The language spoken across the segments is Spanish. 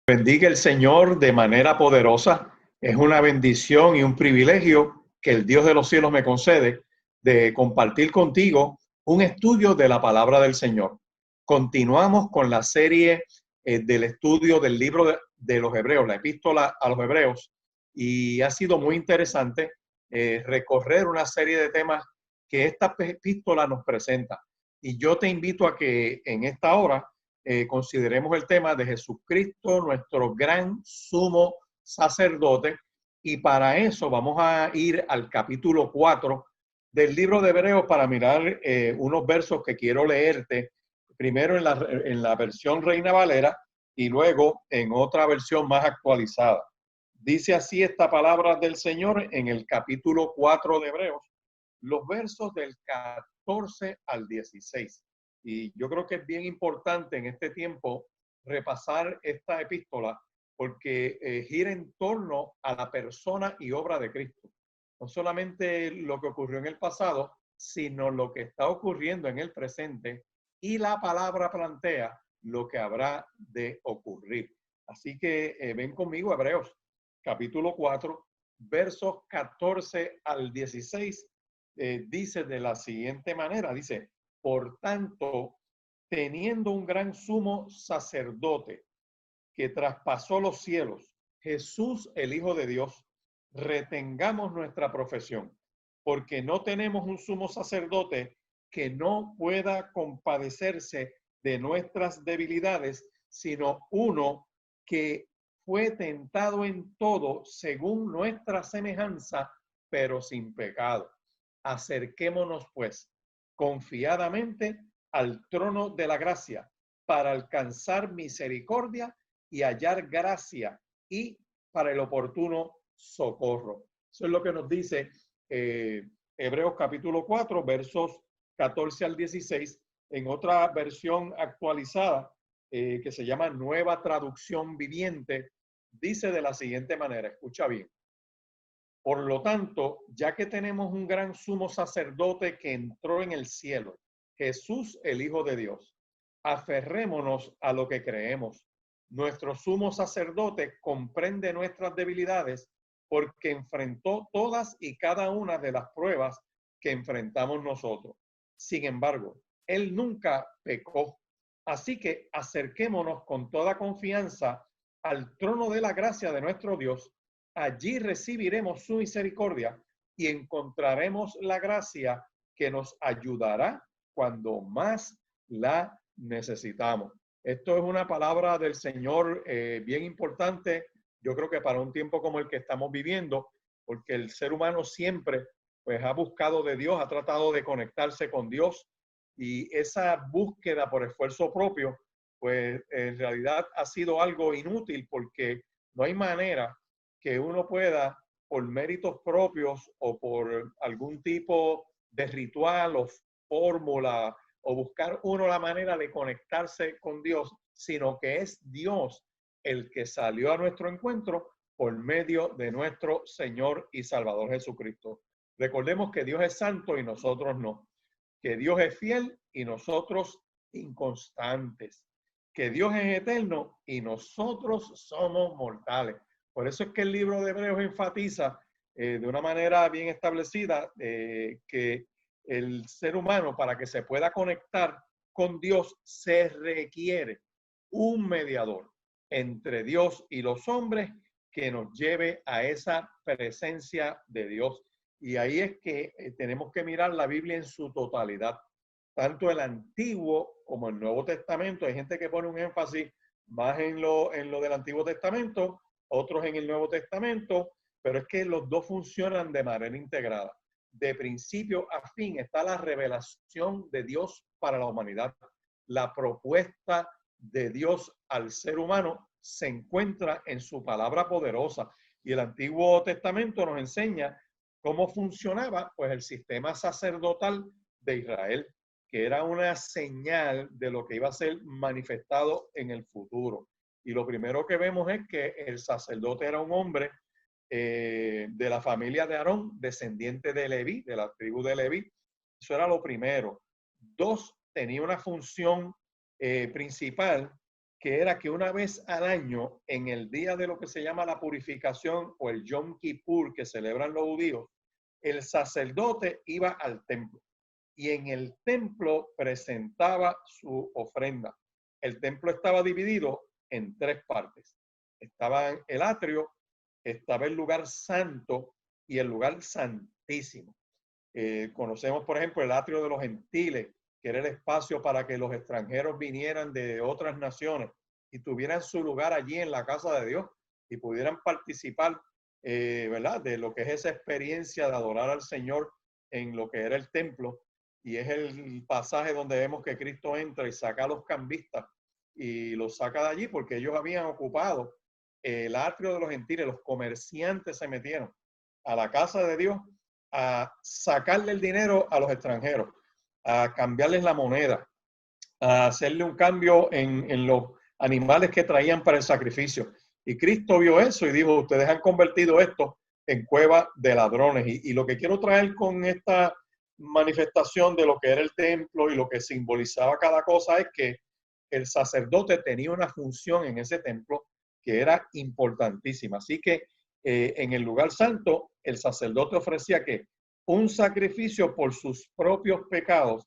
Bendiga el Señor de manera poderosa. Es una bendición y un privilegio que el Dios de los cielos me concede de compartir contigo un estudio de la palabra del Señor. Continuamos con la serie del estudio del libro de los Hebreos, la epístola a los Hebreos, y ha sido muy interesante recorrer una serie de temas que esta epístola nos presenta. Y yo te invito a que en esta hora consideremos el tema de Jesucristo, nuestro gran sumo sacerdote, y para eso vamos a ir al capítulo 4 del libro de Hebreos para mirar unos versos que quiero leerte, primero en la versión Reina Valera y luego en otra versión más actualizada. Dice así esta palabra del Señor en el capítulo 4 de Hebreos, los versos del 14 al 16. Y yo creo que es bien importante en este tiempo repasar esta epístola porque gira en torno a la persona y obra de Cristo. No solamente lo que ocurrió en el pasado, sino lo que está ocurriendo en el presente, y la palabra plantea lo que habrá de ocurrir. Así que ven conmigo Hebreos, capítulo 4, versos 14 al 16, dice de la siguiente manera, dice: por tanto, teniendo un gran sumo sacerdote que traspasó los cielos, Jesús, el Hijo de Dios, retengamos nuestra profesión, porque no tenemos un sumo sacerdote que no pueda compadecerse de nuestras debilidades, sino uno que fue tentado en todo según nuestra semejanza, pero sin pecado. Acerquémonos, pues, confiadamente al trono de la gracia para alcanzar misericordia y hallar gracia y para el oportuno socorro. Eso es lo que nos dice Hebreos capítulo 4, versos 14 al 16, en otra versión actualizada que se llama Nueva Traducción Viviente, dice de la siguiente manera, escucha bien: por lo tanto, ya que tenemos un gran sumo sacerdote que entró en el cielo, Jesús, el Hijo de Dios, aferrémonos a lo que creemos. Nuestro sumo sacerdote comprende nuestras debilidades porque enfrentó todas y cada una de las pruebas que enfrentamos nosotros. Sin embargo, él nunca pecó. Así que acerquémonos con toda confianza al trono de la gracia de nuestro Dios. Allí recibiremos su misericordia y encontraremos la gracia que nos ayudará cuando más la necesitamos. Esto es una palabra del Señor bien importante, yo creo que para un tiempo como el que estamos viviendo, porque el ser humano siempre pues ha buscado de Dios, ha tratado de conectarse con Dios, y esa búsqueda por esfuerzo propio pues en realidad ha sido algo inútil, porque no hay manera que uno pueda, por méritos propios o por algún tipo de ritual o fórmula, o buscar uno la manera de conectarse con Dios, sino que es Dios el que salió a nuestro encuentro por medio de nuestro Señor y Salvador Jesucristo. Recordemos que Dios es santo y nosotros no, que Dios es fiel y nosotros inconstantes, que Dios es eterno y nosotros somos mortales. Por eso es que el libro de Hebreos enfatiza de una manera bien establecida que el ser humano, para que se pueda conectar con Dios, se requiere un mediador entre Dios y los hombres que nos lleve a esa presencia de Dios. Y ahí es que tenemos que mirar la Biblia en su totalidad, tanto el Antiguo como el Nuevo Testamento. Hay gente que pone un énfasis más en lo del Antiguo Testamento, otros en el Nuevo Testamento, pero es que los dos funcionan de manera integrada. De principio a fin está la revelación de Dios para la humanidad. La propuesta de Dios al ser humano se encuentra en su palabra poderosa, y el Antiguo Testamento nos enseña cómo funcionaba pues el sistema sacerdotal de Israel, que era una señal de lo que iba a ser manifestado en el futuro. Y lo primero que vemos es que el sacerdote era un hombre de la familia de Aarón, descendiente de Leví, de la tribu de Leví. Eso era lo primero. Dos, tenía una función principal, que era que una vez al año, en el día de lo que se llama la purificación o el Yom Kippur que celebran los judíos, el sacerdote iba al templo y en el templo presentaba su ofrenda. El templo estaba dividido en tres partes. Estaba el atrio, estaba el lugar santo y el lugar santísimo. Conocemos, por ejemplo, el atrio de los gentiles, que era el espacio para que los extranjeros vinieran de otras naciones y tuvieran su lugar allí en la casa de Dios y pudieran participar, ¿verdad?, de lo que es esa experiencia de adorar al Señor en lo que era el templo. Y es el pasaje donde vemos que Cristo entra y saca a los cambistas y los saca de allí porque ellos habían ocupado el atrio de los gentiles. Los comerciantes se metieron a la casa de Dios a sacarle el dinero a los extranjeros, a cambiarles la moneda, a hacerle un cambio en los animales que traían para el sacrificio. Y Cristo vio eso y dijo, ustedes han convertido esto en cueva de ladrones. Y lo que quiero traer con esta manifestación de lo que era el templo y lo que simbolizaba cada cosa es que el sacerdote tenía una función en ese templo que era importantísima. Así que en el lugar santo, el sacerdote ofrecía que un sacrificio por sus propios pecados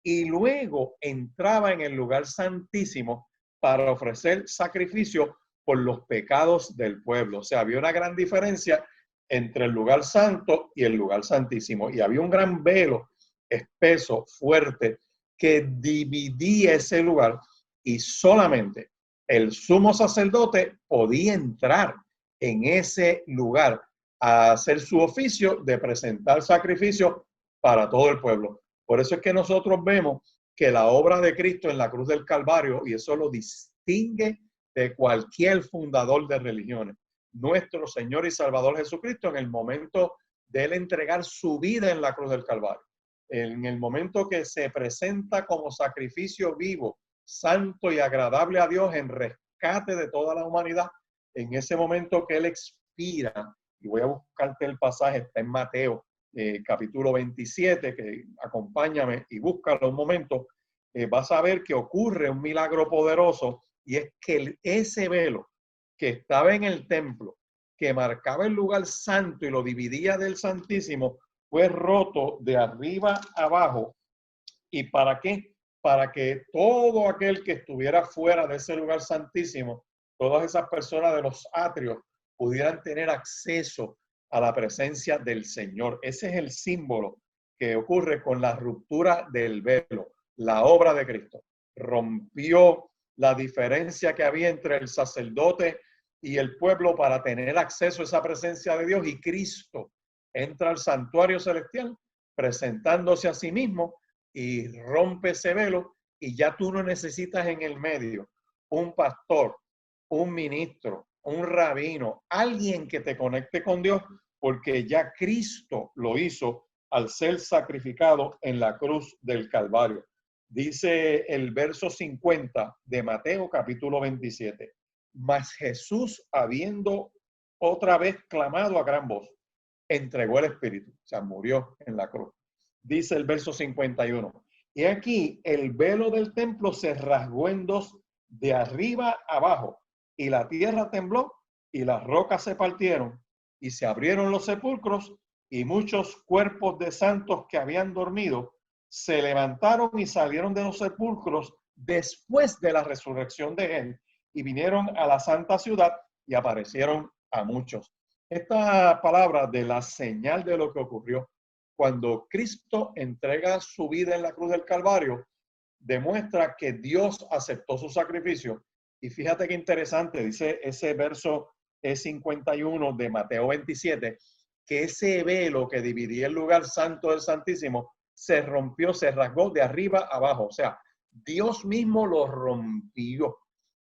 y luego entraba en el lugar santísimo para ofrecer sacrificio por los pecados del pueblo. O sea, había una gran diferencia entre el lugar santo y el lugar santísimo. Y había un gran velo espeso, fuerte, que dividía ese lugar y solamente el sumo sacerdote podía entrar en ese lugar a hacer su oficio de presentar sacrificio para todo el pueblo. Por eso es que nosotros vemos que la obra de Cristo en la cruz del Calvario, y eso lo distingue de cualquier fundador de religiones, nuestro Señor y Salvador Jesucristo, en el momento de él entregar su vida en la cruz del Calvario, en el momento que se presenta como sacrificio vivo, santo y agradable a Dios en rescate de toda la humanidad, en ese momento que él expira, y voy a buscarte el pasaje, está en Mateo, capítulo 27, que acompáñame y búscalo un momento, vas a ver que ocurre un milagro poderoso, y es que ese velo que estaba en el templo, que marcaba el lugar santo y lo dividía del Santísimo, fue roto de arriba abajo. ¿Y para qué? Para que todo aquel que estuviera fuera de ese lugar santísimo, todas esas personas de los atrios, pudieran tener acceso a la presencia del Señor. Ese es el símbolo que ocurre con la ruptura del velo. La obra de Cristo rompió la diferencia que había entre el sacerdote y el pueblo para tener acceso a esa presencia de Dios, y Cristo entra al santuario celestial presentándose a sí mismo y rompe ese velo, y ya tú no necesitas en el medio un pastor, un ministro, un rabino, alguien que te conecte con Dios, porque ya Cristo lo hizo al ser sacrificado en la cruz del Calvario. Dice el verso 50 de Mateo capítulo 27. Mas Jesús, habiendo otra vez clamado a gran voz, entregó el Espíritu, o sea, murió en la cruz. Dice el verso 51. Y aquí el velo del templo se rasgó en dos de arriba abajo, y la tierra tembló y las rocas se partieron y se abrieron los sepulcros, y muchos cuerpos de santos que habían dormido se levantaron y salieron de los sepulcros después de la resurrección de él, y vinieron a la santa ciudad y aparecieron a muchos. Esta palabra de la señal de lo que ocurrió cuando Cristo entrega su vida en la cruz del Calvario, demuestra que Dios aceptó su sacrificio. Y fíjate qué interesante, dice ese verso 51 de Mateo 27, que ese velo que dividía el lugar santo del Santísimo se rompió, se rasgó de arriba abajo. O sea, Dios mismo lo rompió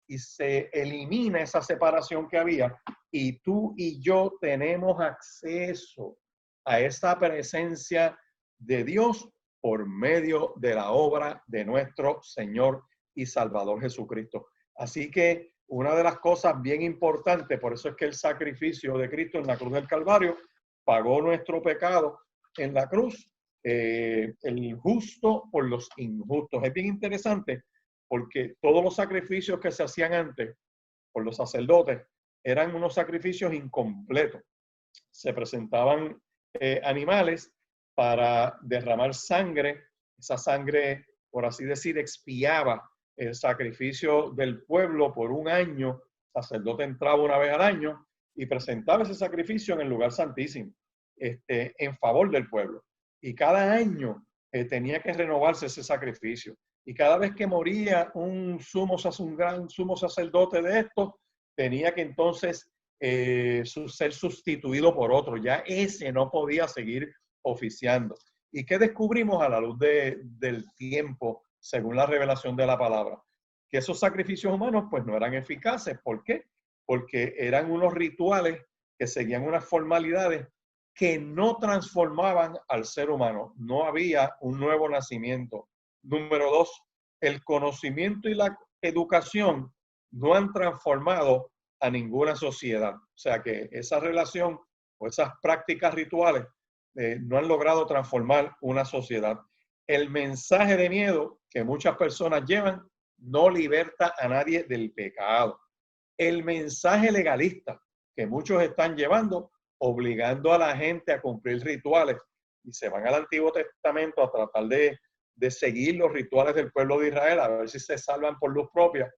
y se elimina esa separación que había, y tú y yo tenemos acceso a esa presencia de Dios por medio de la obra de nuestro Señor y Salvador Jesucristo. Así que una de las cosas bien importantes, por eso es que el sacrificio de Cristo en la cruz del Calvario pagó nuestro pecado en la cruz, el justo por los injustos. Es bien interesante porque todos los sacrificios que se hacían antes por los sacerdotes eran unos sacrificios incompletos. Se presentaban animales para derramar sangre. Esa sangre, por así decir, expiaba el sacrificio del pueblo por un año. El sacerdote entraba una vez al año y presentaba ese sacrificio en el lugar santísimo, en favor del pueblo. Y cada año tenía que renovarse ese sacrificio. Y cada vez que moría un gran sumo sacerdote de estos, tenía que entonces ser sustituido por otro. Ya ese no podía seguir oficiando. ¿Y qué descubrimos a la luz del tiempo, según la revelación de la palabra? Que esos sacrificios humanos pues no eran eficaces. ¿Por qué? Porque eran unos rituales que seguían unas formalidades que no transformaban al ser humano. No había un nuevo nacimiento. Número 2, el conocimiento y la educación no han transformado a ninguna sociedad. O sea que esa relación o esas prácticas rituales no han logrado transformar una sociedad. El mensaje de miedo que muchas personas llevan no liberta a nadie del pecado. El mensaje legalista que muchos están llevando, obligando a la gente a cumplir rituales, y se van al Antiguo Testamento a tratar de seguir los rituales del pueblo de Israel, a ver si se salvan por luz propia,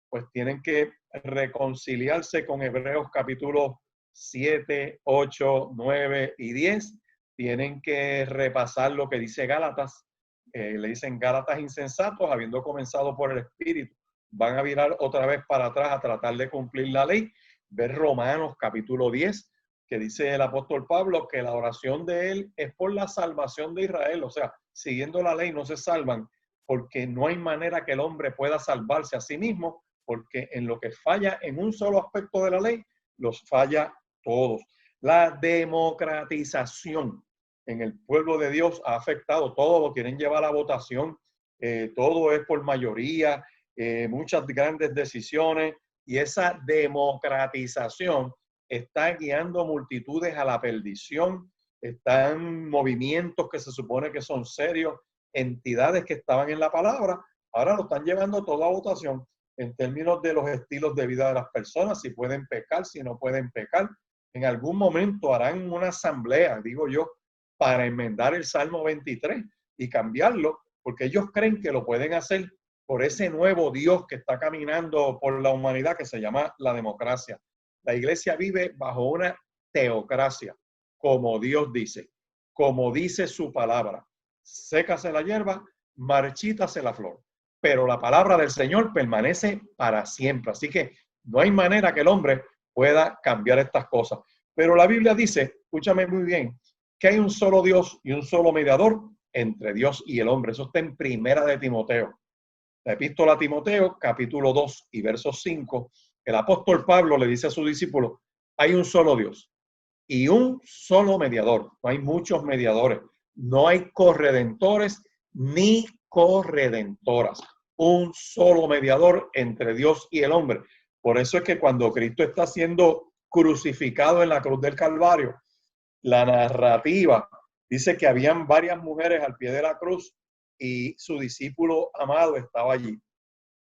pues tienen que reconciliarse con Hebreos capítulos 7, 8, 9 y 10. Tienen que repasar lo que dice Gálatas. Le dicen Gálatas insensatos, habiendo comenzado por el Espíritu. Van a virar otra vez para atrás a tratar de cumplir la ley. Ver Romanos capítulo 10, que dice el apóstol Pablo que la oración de él es por la salvación de Israel. O sea, siguiendo la ley no se salvan, porque no hay manera que el hombre pueda salvarse a sí mismo, porque en lo que falla en un solo aspecto de la ley, los falla todos. La democratización en el pueblo de Dios ha afectado todo, lo quieren llevar a votación, todo es por mayoría, muchas grandes decisiones, y esa democratización está guiando multitudes a la perdición. Están movimientos que se supone que son serios, entidades que estaban en la palabra, ahora lo están llevando todo a votación en términos de los estilos de vida de las personas, si pueden pecar, si no pueden pecar. En algún momento harán una asamblea, digo yo, para enmendar el Salmo 23 y cambiarlo, porque ellos creen que lo pueden hacer por ese nuevo Dios que está caminando por la humanidad, que se llama la democracia. La iglesia vive bajo una teocracia, como Dios dice, como dice su palabra. Sécase la hierba, marchítase la flor, pero la palabra del Señor permanece para siempre. Así que no hay manera que el hombre pueda cambiar estas cosas. Pero la Biblia dice, escúchame muy bien, que hay un solo Dios y un solo mediador entre Dios y el hombre. Eso está en Primera de Timoteo. La epístola a Timoteo, capítulo 2 y verso 5, el apóstol Pablo le dice a su discípulo, hay un solo Dios y un solo mediador. No hay muchos mediadores. No hay corredentores ni corredentoras. Un solo mediador entre Dios y el hombre. Por eso es que cuando Cristo está siendo crucificado en la cruz del Calvario, la narrativa dice que habían varias mujeres al pie de la cruz y su discípulo amado estaba allí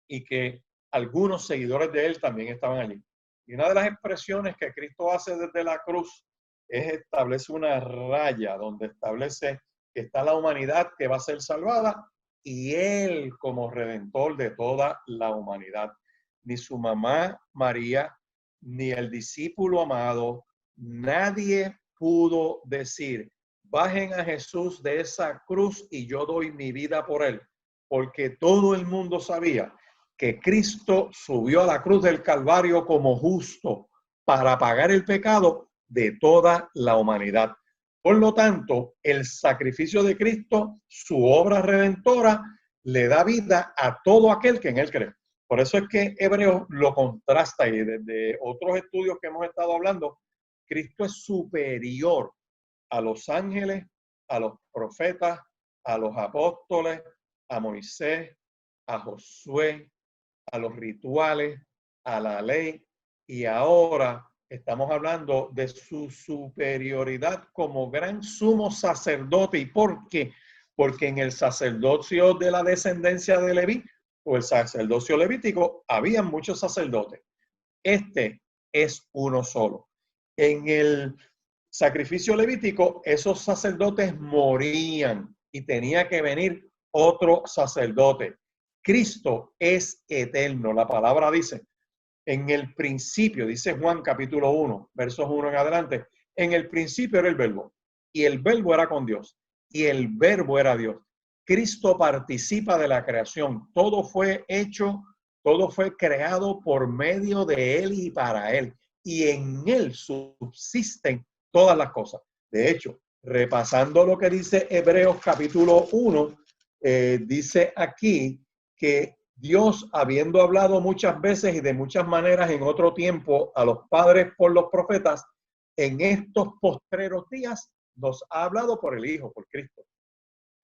y que algunos seguidores de él también estaban allí. Y una de las expresiones que Cristo hace desde la cruz es establece una raya donde establece que está la humanidad que va a ser salvada y él como redentor de toda la humanidad. Ni su mamá María, ni el discípulo amado, nadie pudo decir, bajen a Jesús de esa cruz y yo doy mi vida por él, porque todo el mundo sabía que Cristo subió a la cruz del Calvario como justo para pagar el pecado de toda la humanidad. Por lo tanto, el sacrificio de Cristo, su obra redentora, le da vida a todo aquel que en él cree. Por eso es que Hebreos lo contrasta y desde otros estudios que hemos estado hablando, Cristo es superior a los ángeles, a los profetas, a los apóstoles, a Moisés, a Josué, a los rituales, a la ley, y ahora estamos hablando de su superioridad como gran sumo sacerdote. ¿Y por qué? Porque en el sacerdocio de la descendencia de Leví o el sacerdocio levítico, había muchos sacerdotes. Este es uno solo. En el sacrificio levítico, esos sacerdotes morían y tenía que venir otro sacerdote. Cristo es eterno. La palabra dice, en el principio, dice Juan capítulo 1, versos 1 en adelante, en el principio era el verbo, y el verbo era con Dios, y el verbo era Dios. Cristo participa de la creación. Todo fue hecho, todo fue creado por medio de Él y para Él. Y en Él subsisten todas las cosas. De hecho, repasando lo que dice Hebreos capítulo 1, dice aquí que Dios, habiendo hablado muchas veces y de muchas maneras en otro tiempo a los padres por los profetas, en estos postreros días nos ha hablado por el Hijo, por Cristo,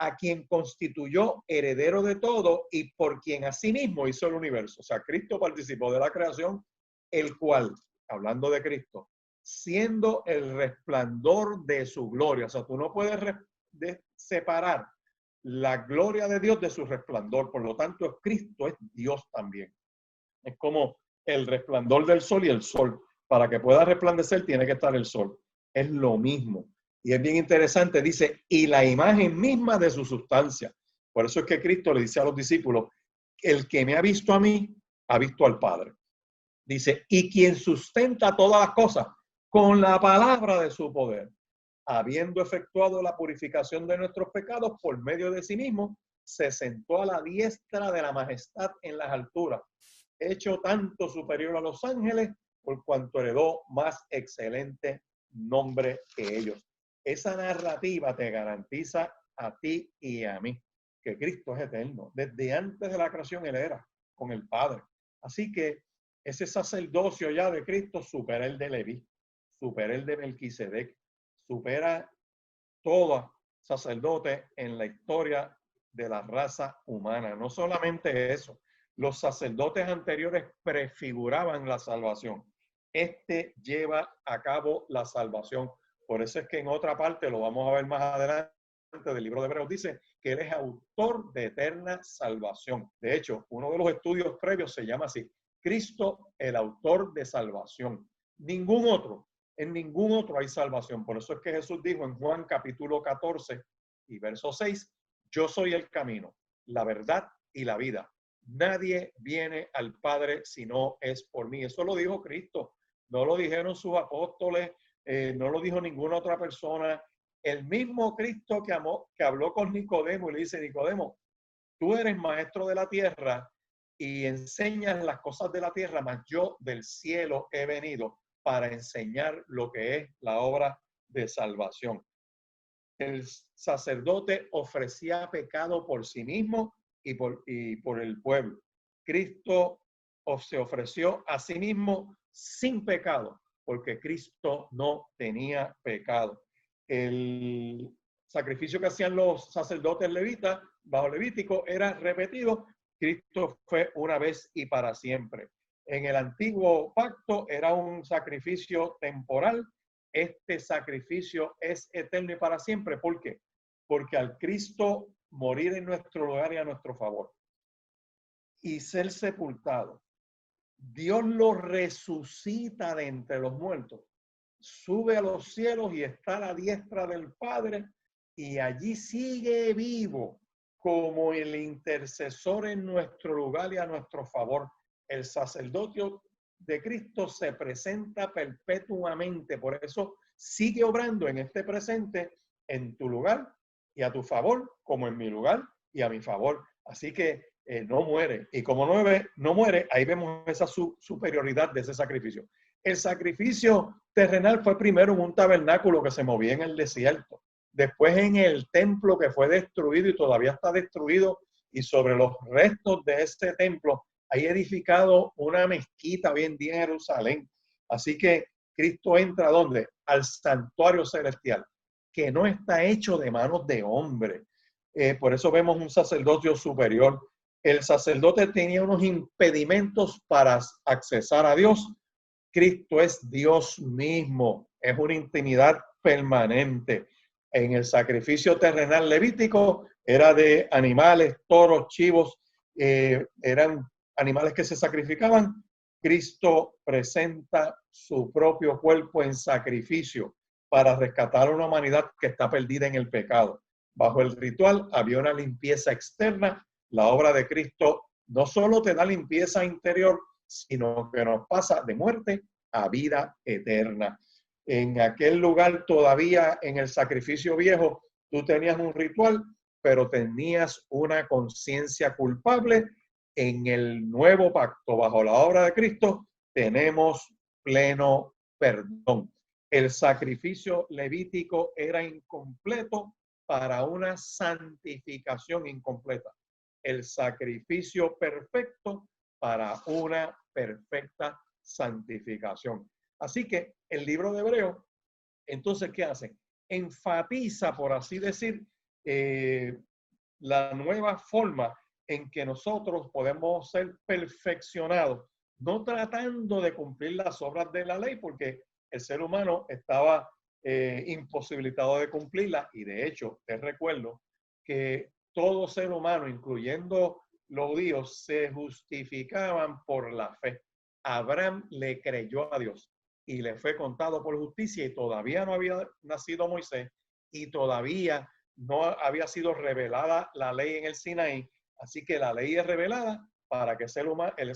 a quien constituyó heredero de todo y por quien asimismo hizo el universo. O sea, Cristo participó de la creación, el cual, hablando de Cristo, siendo el resplandor de su gloria. O sea, tú no puedes separar la gloria de Dios de su resplandor. Por lo tanto, Cristo es Dios también. Es como el resplandor del sol y el sol. Para que pueda resplandecer tiene que estar el sol. Es lo mismo. Y es bien interesante, dice, y la imagen misma de su sustancia. Por eso es que Cristo le dice a los discípulos, el que me ha visto a mí, ha visto al Padre. Dice, y quien sustenta todas las cosas con la palabra de su poder, habiendo efectuado la purificación de nuestros pecados por medio de sí mismo, se sentó a la diestra de la majestad en las alturas, hecho tanto superior a los ángeles, por cuanto heredó más excelente nombre que ellos. Esa narrativa te garantiza a ti y a mí que Cristo es eterno. Desde antes de la creación Él era con el Padre. Así que ese sacerdocio ya de Cristo supera el de Leví, supera el de Melquisedec, supera todo sacerdote en la historia de la raza humana. No solamente eso, los sacerdotes anteriores prefiguraban la salvación. Este lleva a cabo la salvación. Por eso es que en otra parte, lo vamos a ver más adelante del libro de Hebreos, dice que Él es autor de eterna salvación. De hecho, uno de los estudios previos se llama así, Cristo, el autor de salvación. En ningún otro hay salvación. Por eso es que Jesús dijo en Juan capítulo 14 y verso 6, yo soy el camino, la verdad y la vida. Nadie viene al Padre si no es por mí. Eso lo dijo Cristo. No lo dijeron sus apóstoles, no lo dijo ninguna otra persona. El mismo Cristo que habló con Nicodemo y le dice, Nicodemo, tú eres maestro de la tierra y enseñas las cosas de la tierra, mas yo del cielo he venido para enseñar lo que es la obra de salvación. El sacerdote ofrecía pecado por sí mismo y por el pueblo. Cristo se ofreció a sí mismo sin pecado, porque Cristo no tenía pecado. El sacrificio que hacían los sacerdotes levitas, bajo Levítico, era repetido. Cristo fue una vez y para siempre. En el antiguo pacto era un sacrificio temporal. Este sacrificio es eterno y para siempre. ¿Por qué? Porque al Cristo morir en nuestro lugar y a nuestro favor y ser sepultado, Dios lo resucita de entre los muertos, sube a los cielos y está a la diestra del Padre y allí sigue vivo como el intercesor en nuestro lugar y a nuestro favor. El sacerdocio de Cristo se presenta perpetuamente, por eso sigue obrando en este presente en tu lugar y a tu favor, como en mi lugar y a mi favor. Así que no muere. Y como no muere, ahí vemos esa superioridad de ese sacrificio. El sacrificio terrenal fue primero en un tabernáculo que se movía en el desierto. Después en el templo que fue destruido y todavía está destruido. Y sobre los restos de este templo hay edificado una mezquita bien en Jerusalén. Así que Cristo entra ¿dónde? Al santuario celestial, que no está hecho de manos de hombre. Por eso vemos un sacerdocio superior. El sacerdote tenía unos impedimentos para accesar a Dios. Cristo es Dios mismo, es una intimidad permanente. En el sacrificio terrenal levítico era de animales, toros, chivos eran animales que se sacrificaban. Cristo presenta su propio cuerpo en sacrificio para rescatar a una humanidad que está perdida en el pecado. Bajo el ritual había una limpieza externa. La obra de Cristo no solo te da limpieza interior, sino que nos pasa de muerte a vida eterna. En aquel lugar todavía, en el sacrificio viejo, tú tenías un ritual, pero tenías una conciencia culpable. En el nuevo pacto, bajo la obra de Cristo, tenemos pleno perdón. El sacrificio levítico era incompleto para una santificación incompleta. El sacrificio perfecto para una perfecta santificación. Así que el libro de Hebreos, entonces, ¿qué hace? Enfatiza, por así decir, la nueva forma en que nosotros podemos ser perfeccionados, no tratando de cumplir las obras de la ley, porque el ser humano estaba imposibilitado de cumplirla. Y de hecho, te recuerdo que todo ser humano, incluyendo los judíos, se justificaban por la fe. Abraham le creyó a Dios y le fue contado por justicia, y todavía no había nacido Moisés y todavía no había sido revelada la ley en el Sinaí. Así que la ley es revelada para que el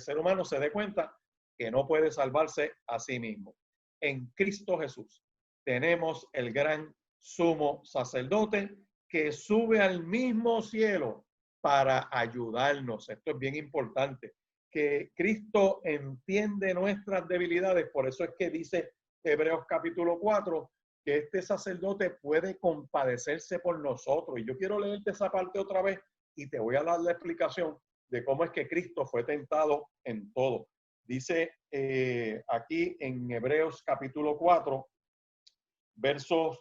ser humano se dé cuenta que no puede salvarse a sí mismo. En Cristo Jesús tenemos el gran sumo sacerdote que sube al mismo cielo para ayudarnos. Esto es bien importante, que Cristo entiende nuestras debilidades. Por eso es que dice Hebreos capítulo 4, que este sacerdote puede compadecerse por nosotros. Y yo quiero leerte esa parte otra vez y te voy a dar la explicación de cómo es que Cristo fue tentado en todo. Dice aquí en Hebreos capítulo 4, versos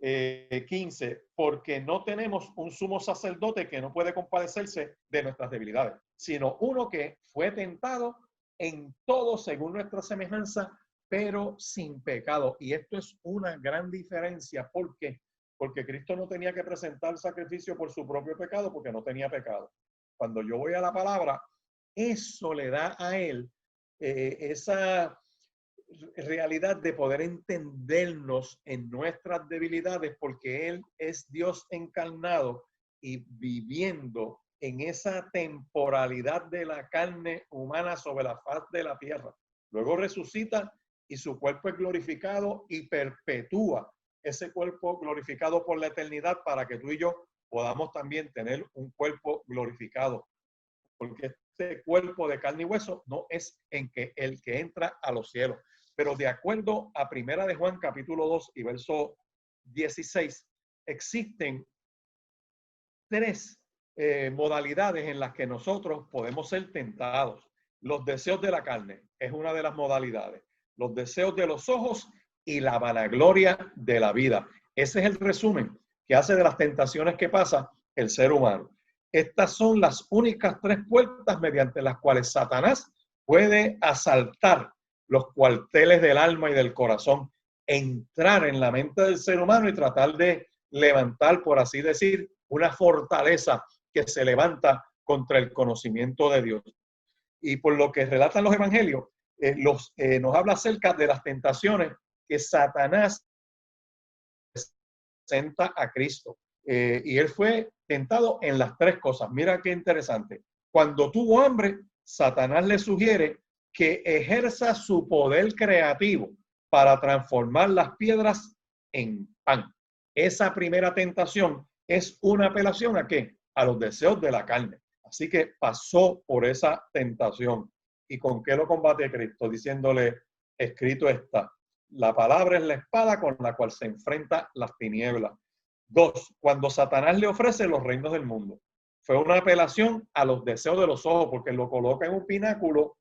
15, porque no tenemos un sumo sacerdote que no puede compadecerse de nuestras debilidades, sino uno que fue tentado en todo según nuestra semejanza, pero sin pecado. Y esto es una gran diferencia. ¿Por qué? Porque Cristo no tenía que presentar sacrificio por su propio pecado, porque no tenía pecado. Cuando yo voy a la palabra, eso le da a él esa realidad de poder entendernos en nuestras debilidades, porque Él es Dios encarnado y viviendo en esa temporalidad de la carne humana sobre la faz de la tierra. Luego resucita y su cuerpo es glorificado y perpetúa ese cuerpo glorificado por la eternidad para que tú y yo podamos también tener un cuerpo glorificado. Porque este cuerpo de carne y hueso no es el que entra a los cielos. Pero de acuerdo a Primera de Juan capítulo 2 y verso 16, existen tres modalidades en las que nosotros podemos ser tentados. Los deseos de la carne es una de las modalidades. Los deseos de los ojos y la vanagloria de la vida. Ese es el resumen que hace de las tentaciones que pasa el ser humano. Estas son las únicas tres puertas mediante las cuales Satanás puede asaltar los cuarteles del alma y del corazón, entrar en la mente del ser humano y tratar de levantar, por así decir, una fortaleza que se levanta contra el conocimiento de Dios. Y por lo que relatan los evangelios, nos habla acerca de las tentaciones que Satanás presenta a Cristo. Y él fue tentado en las tres cosas. Mira qué interesante. Cuando tuvo hambre, Satanás le sugiere que ejerza su poder creativo para transformar las piedras en pan. Esa primera tentación es una apelación ¿a qué? A los deseos de la carne. Así que pasó por esa tentación. ¿Y con qué lo combate Cristo? Diciéndole, escrito está. La palabra es la espada con la cual se enfrenta las tinieblas. 2, cuando Satanás le ofrece los reinos del mundo. Fue una apelación a los deseos de los ojos, porque lo coloca en un pináculo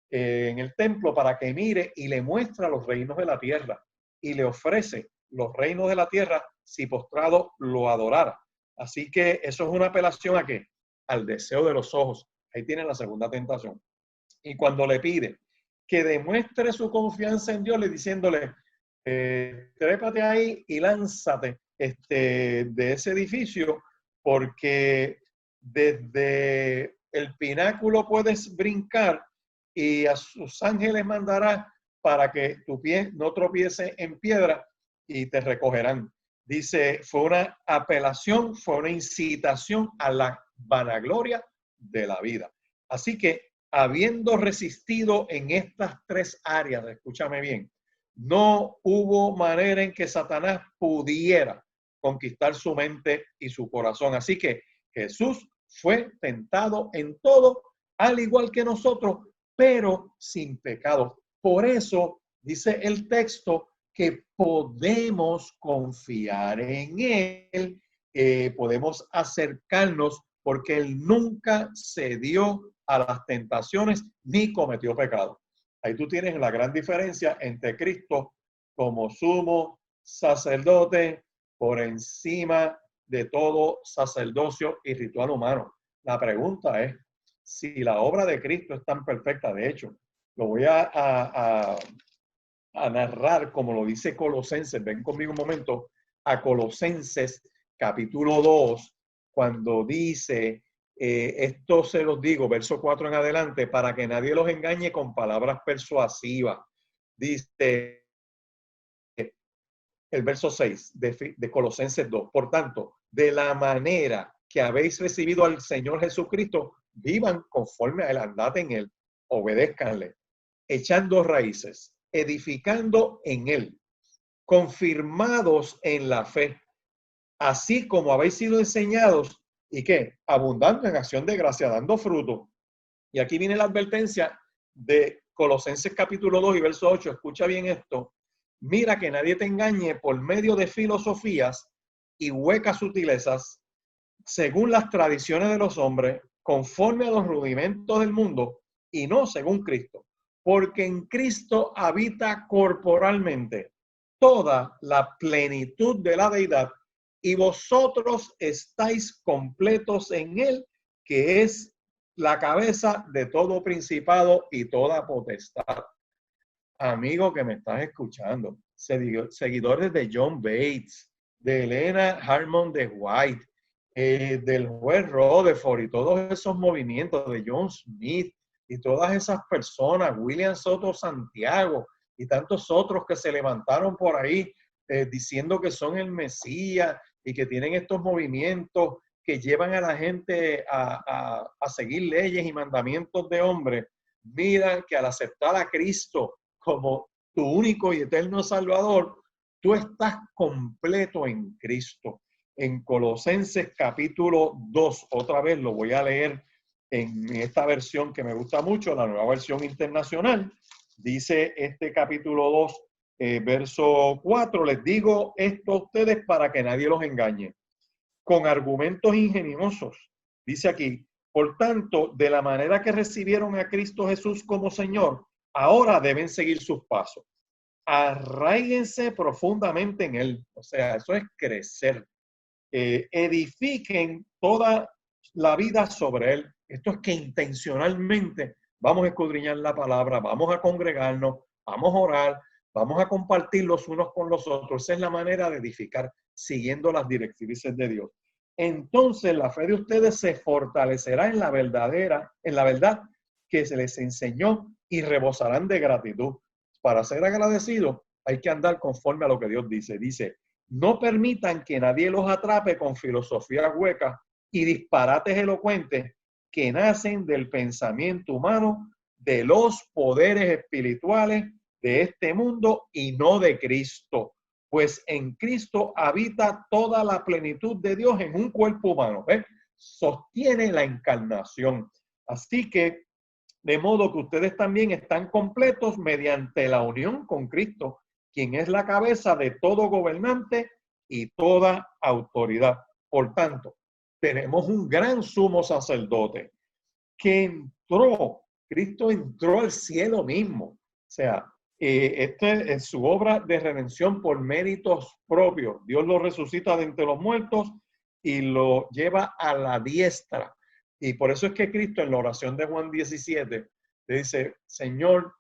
en el templo para que mire y le muestra los reinos de la tierra. Y le ofrece los reinos de la tierra si postrado lo adorara. Así que eso es una apelación ¿a qué? Al deseo de los ojos. Ahí tiene la segunda tentación. Y cuando le pide que demuestre su confianza en Dios, le diciéndole, trépate ahí y lánzate de ese edificio, porque desde el pináculo puedes brincar y a sus ángeles mandará para que tu pie no tropiece en piedra y te recogerán. Dice, fue una apelación, fue una incitación a la vanagloria de la vida. Así que, habiendo resistido en estas tres áreas, escúchame bien, no hubo manera en que Satanás pudiera conquistar su mente y su corazón. Así que Jesús fue tentado en todo, al igual que nosotros, pero sin pecado. Por eso dice el texto que podemos confiar en Él, podemos acercarnos porque Él nunca cedió a las tentaciones ni cometió pecado. Ahí tú tienes la gran diferencia entre Cristo como sumo sacerdote por encima de todo sacerdocio y ritual humano. La pregunta es si la obra de Cristo es tan perfecta. De hecho, lo voy a narrar como lo dice Colosenses. Ven conmigo un momento a Colosenses capítulo 2, cuando dice, esto se los digo, verso 4 en adelante, para que nadie los engañe con palabras persuasivas. Dice el verso 6 de Colosenses 2. Por tanto, de la manera que habéis recibido al Señor Jesucristo, vivan conforme a él, andad en él, obedézcanle, echando raíces, edificando en él, confirmados en la fe, así como habéis sido enseñados, y que abundando en acción de gracia, dando fruto. Y aquí viene la advertencia de Colosenses capítulo 2 y verso 8. Escucha bien esto. Mira que nadie te engañe por medio de filosofías y huecas sutilezas, según las tradiciones de los hombres, conforme a los rudimentos del mundo, y no según Cristo. Porque en Cristo habita corporalmente toda la plenitud de la deidad, y vosotros estáis completos en él, que es la cabeza de todo principado y toda potestad. Amigo que me estás escuchando, seguidores de John Bates, de Elena Harmon de White, del juez Rutherford y todos esos movimientos de John Smith y todas esas personas, William Soto Santiago y tantos otros que se levantaron por ahí diciendo que son el Mesías y que tienen estos movimientos que llevan a la gente a seguir leyes y mandamientos de hombres. Mira que al aceptar a Cristo como tu único y eterno Salvador, tú estás completo en Cristo. En Colosenses capítulo 2, otra vez lo voy a leer en esta versión que me gusta mucho, la nueva versión internacional. Dice este capítulo 2, verso 4, les digo esto a ustedes para que nadie los engañe, con argumentos ingeniosos. Dice aquí, por tanto, de la manera que recibieron a Cristo Jesús como Señor, ahora deben seguir sus pasos. Arráiguense profundamente en él. O sea, eso es crecer. Edifiquen toda la vida sobre él. Esto es que intencionalmente vamos a escudriñar la palabra, vamos a congregarnos, vamos a orar, vamos a compartir los unos con los otros. Esa es la manera de edificar, siguiendo las directrices de Dios. Entonces la fe de ustedes se fortalecerá en la verdad que se les enseñó, y rebosarán de gratitud. Para ser agradecidos hay que andar conforme a lo que Dios dice. Dice, no permitan que nadie los atrape con filosofías huecas y disparates elocuentes que nacen del pensamiento humano, de los poderes espirituales de este mundo y no de Cristo. Pues en Cristo habita toda la plenitud de Dios en un cuerpo humano. ¿Ves? Sostiene la encarnación. Así que, de modo que ustedes también están completos mediante la unión con Cristo, quien es la cabeza de todo gobernante y toda autoridad. Por tanto, tenemos un gran sumo sacerdote que Cristo entró al cielo mismo. O sea, este es su obra de redención por méritos propios. Dios lo resucita de entre los muertos y lo lleva a la diestra. Y por eso es que Cristo en la oración de Juan 17 le dice, Señor,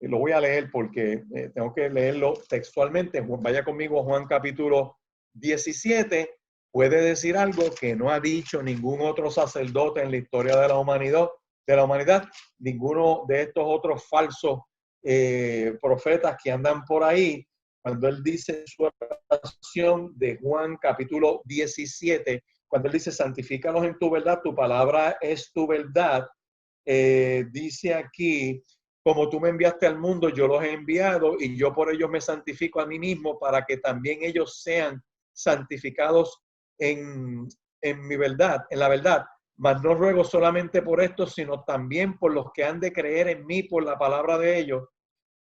lo voy a leer porque tengo que leerlo textualmente. Vaya conmigo a Juan capítulo 17, puede decir algo que no ha dicho ningún otro sacerdote en la historia de la humanidad, ninguno de estos otros falsos profetas que andan por ahí. Cuando él dice en su oración de Juan capítulo 17, cuando él dice, santifícalos en tu verdad, tu palabra es tu verdad, dice aquí, como tú me enviaste al mundo, yo los he enviado y yo por ellos me santifico a mí mismo para que también ellos sean santificados en mi verdad, en la verdad. Mas no ruego solamente por esto, sino también por los que han de creer en mí por la palabra de ellos,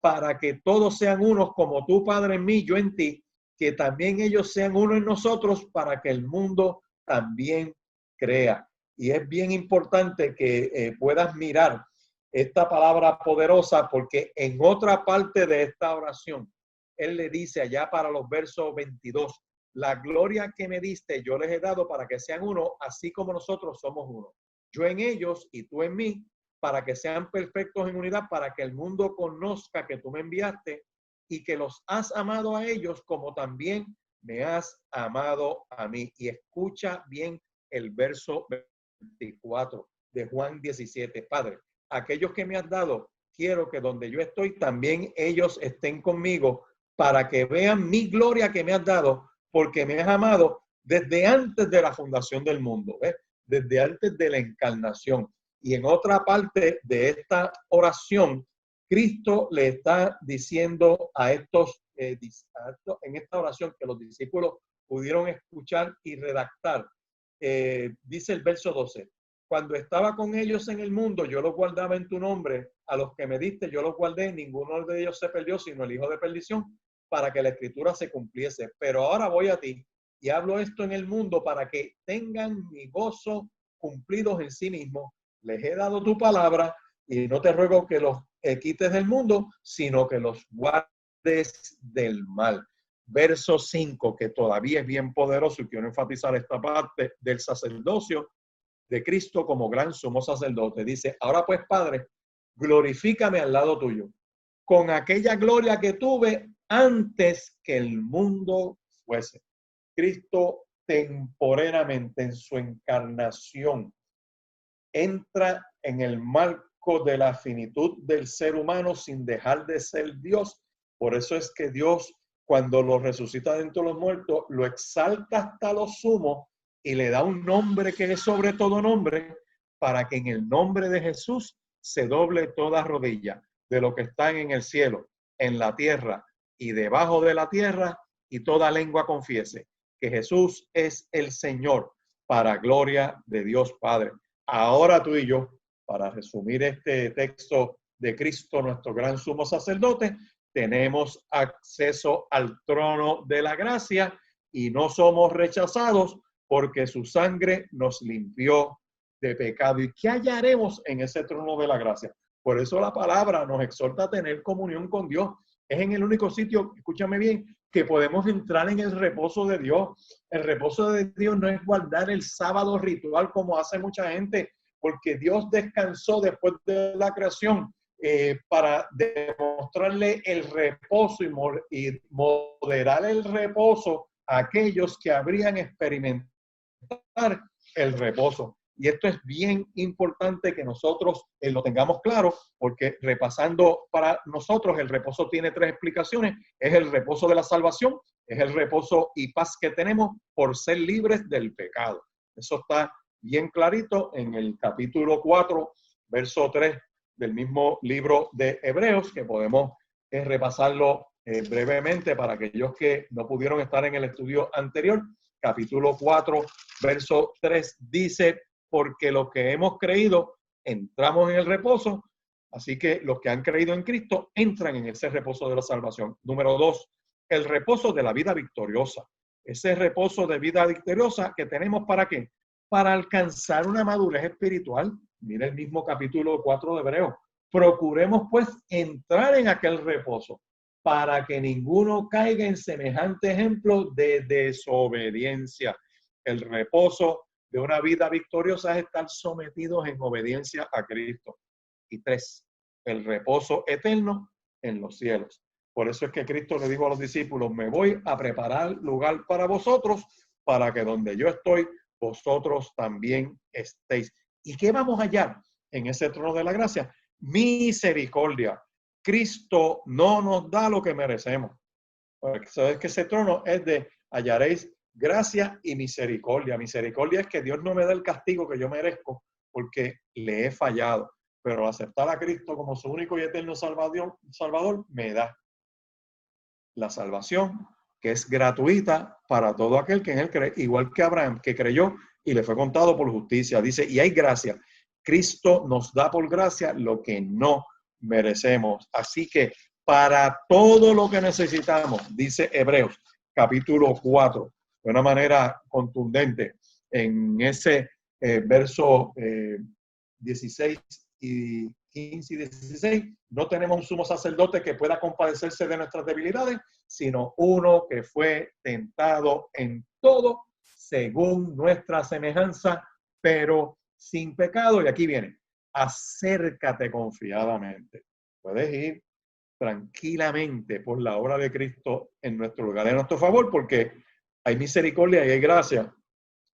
para que todos sean unos como tú, Padre, en mí, yo en ti, que también ellos sean uno en nosotros, para que el mundo también crea. Y es bien importante que puedas mirar esta palabra poderosa, porque en otra parte de esta oración, él le dice allá para los versos 22, la gloria que me diste yo les he dado para que sean uno, así como nosotros somos uno. Yo en ellos y tú en mí, para que sean perfectos en unidad, para que el mundo conozca que tú me enviaste y que los has amado a ellos como también me has amado a mí. Y escucha bien el verso 24 de Juan 17. Padre, aquellos que me has dado, quiero que donde yo estoy, también ellos estén conmigo, para que vean mi gloria que me has dado, porque me has amado desde antes de la fundación del mundo, ¿ves? Desde antes de la encarnación. Y en otra parte de esta oración, Cristo le está diciendo a estos, en esta oración que los discípulos pudieron escuchar y redactar, dice el verso 12, cuando estaba con ellos en el mundo, yo los guardaba en tu nombre, a los que me diste yo los guardé, ninguno de ellos se perdió, sino el hijo de perdición, para que la escritura se cumpliese. Pero ahora voy a ti y hablo esto en el mundo para que tengan mi gozo cumplidos en sí mismos. Les he dado tu palabra y no te ruego que los quites del mundo, sino que los guardes del mal. Verso 5, que todavía es bien poderoso, y quiero enfatizar esta parte del sacerdocio de Cristo como gran sumo sacerdote. Dice, ahora pues, Padre, glorifícame al lado tuyo, con aquella gloria que tuve antes que el mundo fuese. Cristo temporalmente en su encarnación entra en el marco de la finitud del ser humano sin dejar de ser Dios. Por eso es que Dios, cuando lo resucita de entre los muertos, lo exalta hasta lo sumo y le da un nombre que es sobre todo nombre, para que en el nombre de Jesús se doble toda rodilla de lo que están en el cielo, en la tierra y debajo de la tierra, y toda lengua confiese que Jesús es el Señor, para gloria de Dios Padre. Ahora tú y yo, para resumir este texto de Cristo, nuestro gran sumo sacerdote, tenemos acceso al trono de la gracia y no somos rechazados porque su sangre nos limpió de pecado. ¿Y qué hallaremos en ese trono de la gracia? Por eso la palabra nos exhorta a tener comunión con Dios. Es en el único sitio, escúchame bien, que podemos entrar en el reposo de Dios. El reposo de Dios no es guardar el sábado ritual como hace mucha gente, porque Dios descansó después de la creación para demostrarle el reposo y moderar el reposo a aquellos que habrían experimentado el reposo. Y esto es bien importante que nosotros lo tengamos claro, porque repasando para nosotros, el reposo tiene tres explicaciones. Es el reposo de la salvación, es el reposo y paz que tenemos por ser libres del pecado. Eso está bien clarito en el capítulo 4, verso 3 del mismo libro de Hebreos, que podemos repasarlo brevemente para aquellos que no pudieron estar en el estudio anterior. Capítulo 4, verso 3 dice, porque los que hemos creído entramos en el reposo, así que los que han creído en Cristo entran en ese reposo de la salvación. Número 2, el reposo de la vida victoriosa. Ese reposo de vida victoriosa que tenemos, ¿para qué? Para alcanzar una madurez espiritual. Mira el mismo capítulo 4 de Hebreos. Procuremos pues entrar en aquel reposo, para que ninguno caiga en semejante ejemplo de desobediencia. El reposo de una vida victoriosa es estar sometidos en obediencia a Cristo. Y 3, el reposo eterno en los cielos. Por eso es que Cristo le dijo a los discípulos, me voy a preparar lugar para vosotros, para que donde yo estoy, vosotros también estéis. ¿Y qué vamos a hallar en ese trono de la gracia? Misericordia. Cristo no nos da lo que merecemos. Porque sabes que ese trono es de hallaréis gracia y misericordia. Misericordia es que Dios no me da el castigo que yo merezco porque le he fallado. Pero aceptar a Cristo como su único y eterno Salvador me da la salvación, que es gratuita para todo aquel que en él cree, igual que Abraham, que creyó y le fue contado por justicia. Dice, y hay gracia. Cristo nos da por gracia lo que no merecemos. Así que para todo lo que necesitamos, dice Hebreos capítulo 4, de una manera contundente, en ese verso 16 y 15 y 16, no tenemos un sumo sacerdote que pueda compadecerse de nuestras debilidades, sino uno que fue tentado en todo según nuestra semejanza, pero sin pecado. Y aquí viene, acércate confiadamente. Puedes ir tranquilamente por la obra de Cristo en nuestro lugar, en nuestro favor, porque hay misericordia y hay gracia.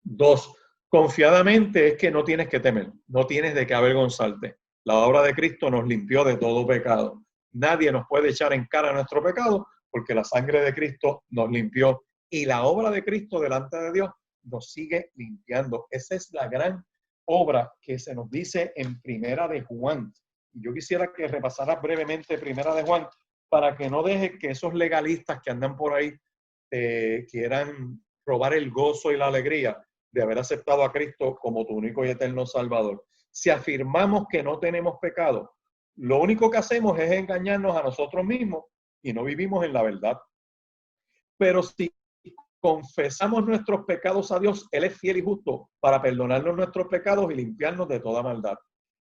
2, confiadamente es que no tienes que temer, no tienes de qué avergonzarte. La obra de Cristo nos limpió de todo pecado. Nadie nos puede echar en cara nuestro pecado porque la sangre de Cristo nos limpió y la obra de Cristo delante de Dios nos sigue limpiando. Esa es la gran obra que se nos dice en Primera de Juan. Yo quisiera que repasara brevemente Primera de Juan para que no dejes que esos legalistas que andan por ahí quieran robar el gozo y la alegría de haber aceptado a Cristo como tu único y eterno Salvador. Si afirmamos que no tenemos pecado, lo único que hacemos es engañarnos a nosotros mismos y no vivimos en la verdad. Pero si confesamos nuestros pecados a Dios, Él es fiel y justo para perdonarnos nuestros pecados y limpiarnos de toda maldad.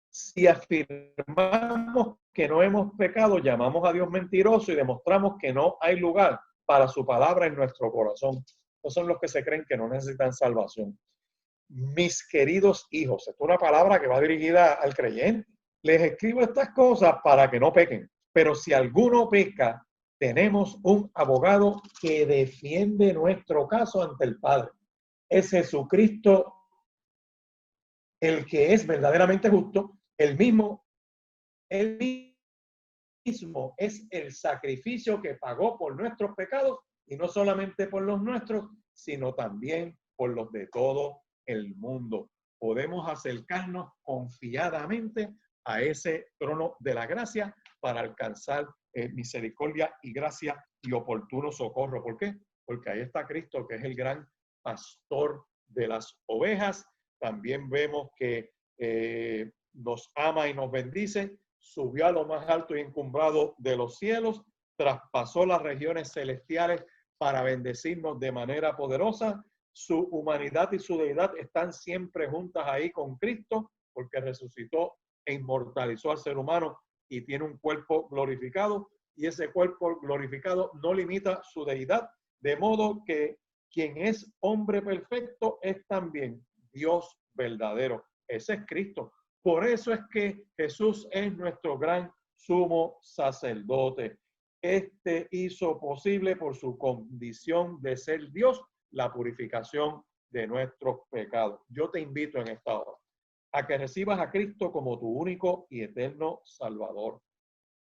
Si afirmamos que no hemos pecado, llamamos a Dios mentiroso y demostramos que no hay lugar para su palabra en nuestro corazón. No son los que se creen que no necesitan salvación. Mis queridos hijos, esto es una palabra que va dirigida al creyente. Les escribo estas cosas para que no pequen. Pero si alguno peca, tenemos un abogado que defiende nuestro caso ante el Padre. Es Jesucristo el que es verdaderamente justo, el mismo es el sacrificio que pagó por nuestros pecados y no solamente por los nuestros, sino también por los de todo el mundo. Podemos acercarnos confiadamente a ese trono de la gracia para alcanzar misericordia y gracia y oportuno socorro. ¿Por qué? Porque ahí está Cristo, que es el gran pastor de las ovejas. También vemos que nos ama y nos bendice, subió a lo más alto y encumbrado de los cielos, traspasó las regiones celestiales para bendecirnos de manera poderosa. Su humanidad y su deidad están siempre juntas ahí con Cristo, porque resucitó e inmortalizó al ser humano y tiene un cuerpo glorificado, y ese cuerpo glorificado no limita su deidad, de modo que quien es hombre perfecto es también Dios verdadero. Ese es Cristo. Por eso es que Jesús es nuestro gran sumo sacerdote. Este hizo posible por su condición de ser Dios la purificación de nuestros pecados. Yo te invito en esta hora a que recibas a Cristo como tu único y eterno Salvador.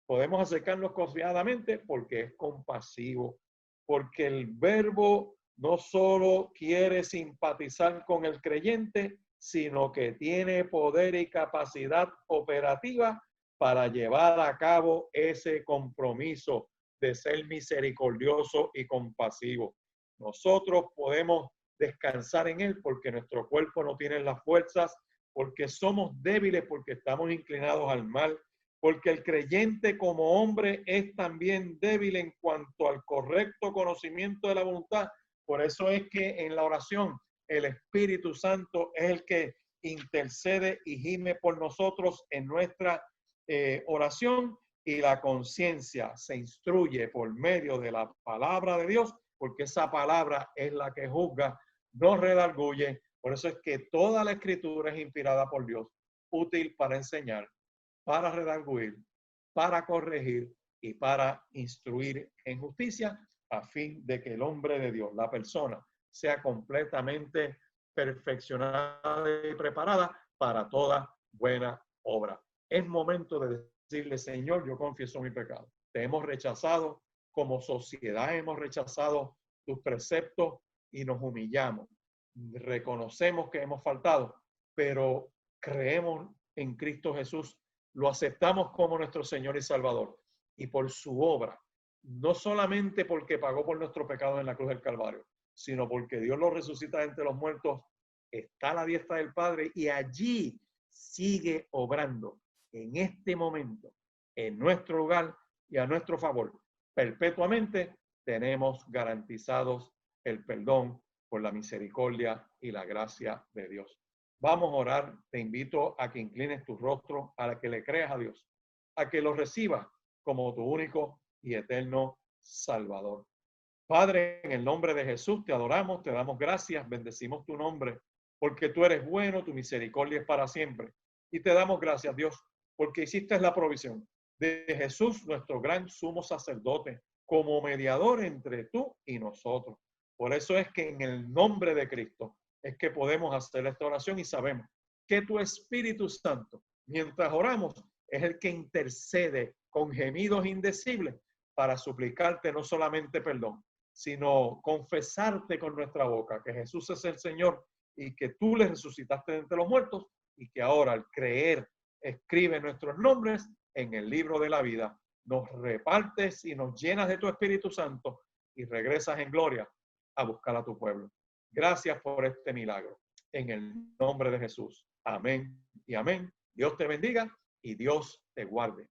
Podemos acercarnos confiadamente porque es compasivo, porque el Verbo no solo quiere simpatizar con el creyente, sino que tiene poder y capacidad operativa para llevar a cabo ese compromiso de ser misericordioso y compasivo. Nosotros podemos descansar en Él porque nuestro cuerpo no tiene las fuerzas, porque somos débiles, porque estamos inclinados al mal, porque el creyente como hombre es también débil en cuanto al correcto conocimiento de la voluntad. Por eso es que en la oración el Espíritu Santo es el que intercede y gime por nosotros en nuestra oración, y la conciencia se instruye por medio de la palabra de Dios, porque esa palabra es la que juzga, no redarguye. Por eso es que toda la Escritura es inspirada por Dios, útil para enseñar, para redarguir, para corregir y para instruir en justicia, a fin de que el hombre de Dios, la persona, sea completamente perfeccionada y preparada para toda buena obra. Es momento de decirle, Señor, yo confieso mi pecado. Te hemos rechazado, como sociedad hemos rechazado tus preceptos y nos humillamos. Reconocemos que hemos faltado, pero creemos en Cristo Jesús, lo aceptamos como nuestro Señor y Salvador. Y por su obra, no solamente porque pagó por nuestro pecado en la cruz del Calvario, sino porque Dios lo resucita entre los muertos, está a la diestra del Padre y allí sigue obrando en este momento, en nuestro lugar y a nuestro favor. Perpetuamente tenemos garantizados el perdón por la misericordia y la gracia de Dios. Vamos a orar. Te invito a que inclines tu rostro, a que le creas a Dios, a que lo recibas como tu único y eterno Salvador. Padre, en el nombre de Jesús te adoramos, te damos gracias, bendecimos tu nombre, porque tú eres bueno, tu misericordia es para siempre. Y te damos gracias, Dios, porque hiciste la provisión de Jesús, nuestro gran sumo sacerdote, como mediador entre tú y nosotros. Por eso es que en el nombre de Cristo es que podemos hacer esta oración y sabemos que tu Espíritu Santo, mientras oramos, es el que intercede con gemidos indecibles para suplicarte no solamente perdón, sino confesarte con nuestra boca que Jesús es el Señor y que tú le resucitaste de entre los muertos y que ahora al creer escribe nuestros nombres en el libro de la vida. Nos repartes y nos llenas de tu Espíritu Santo y regresas en gloria a buscar a tu pueblo. Gracias por este milagro. En el nombre de Jesús. Amén y amén. Dios te bendiga y Dios te guarde.